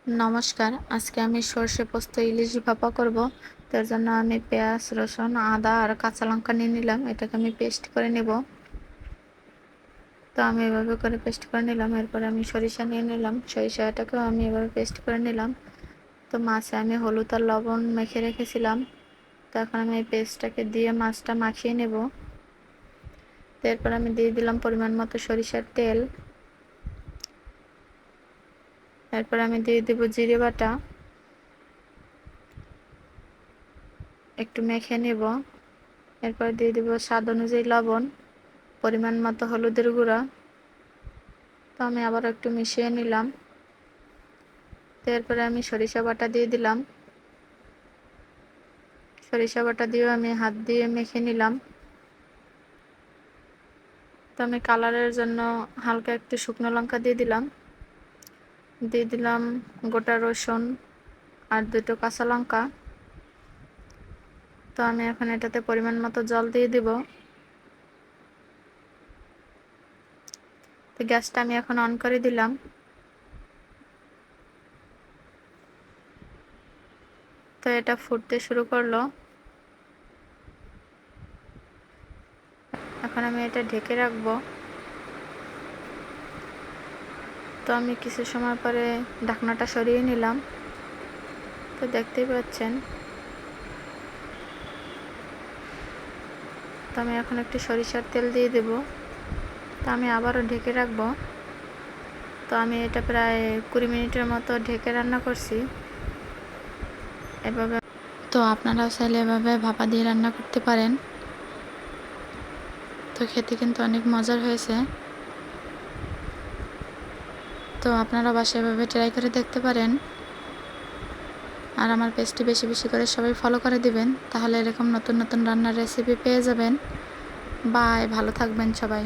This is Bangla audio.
নমস্কার, আজকে আমি সর্ষে পোস্ত ইলিশ ভাপা করব। তার জন্য আমি পেঁয়াজ, রসুন, আদা আর কাঁচা লঙ্কা নিয়ে নিলাম। এটাকে আমি পেস্ট করে নেব। তো আমি এভাবে করে পেস্ট করে নিলাম। এরপরে আমি সরিষা নিয়ে নিলাম, সরিষাটাকেও আমি এভাবে পেস্ট করে নিলাম। তো মাছে আমি হলুদ আর লবণ মেখে রেখেছিলাম। তো এখন আমি এই পেস্টটাকে দিয়ে মাছটা মাখিয়ে নেব। তো এরপর আমি দিয়ে দিলাম পরিমাণ মতো সরিষার তেল। এরপর আমি দিয়ে দেব জিরে বাটা, একটু মেখে নেব। এরপর দিয়ে দেব স্বাদ অনুযায়ী লবণ, পরিমাণ মতো হলুদের গুঁড়া। তো আমি আবার একটু মিশিয়ে নিলাম। তো এরপরে আমি সরিষা বাটা দিয়ে দিলাম। সরিষা বাটা দিয়েও আমি হাত দিয়ে মেখে নিলাম। তো আমি কালারের জন্য হালকা একটু শুকনো লঙ্কা দিয়ে দিলাম। দিয়ে দিলাম গোটা রসুন আর দুটো কাঁচা লঙ্কা। তো আমি এখন এটাতে পরিমাণ মতো জল দিয়ে দিব। তো গ্যাসটা আমি এখন অন করে দিলাম। তো এটা ফুটতে শুরু করলো। এখন আমি এটা ঢেকে রাখবো। তো আমি কিছু সময় পরে ঢাকনাটা সরিয়ে নিলাম। তো দেখতেই পাচ্ছেন। তো আমি এখন একটু সরিষার তেল দিয়ে দেব। তো আমি আবারও ঢেকে রাখবো। তো আমি এটা প্রায় 20 মিনিটের মতো ঢেকে রান্না করছি এভাবে। তো আপনারাও চাইলে এভাবে ভাপা দিয়ে রান্না করতে পারেন। তো খেতে কিন্তু অনেক মজার হয়েছে। তো আপনারা বাসায় এভাবে ট্রাই করে দেখতে পারেন। আর আমার পেজটি বেশি বেশি করে সবাই ফলো করে দিবেন, তাহলে এরকম নতুন নতুন রান্নার রেসিপি পেয়ে যাবেন। বাই, ভালো থাকবেন সবাই।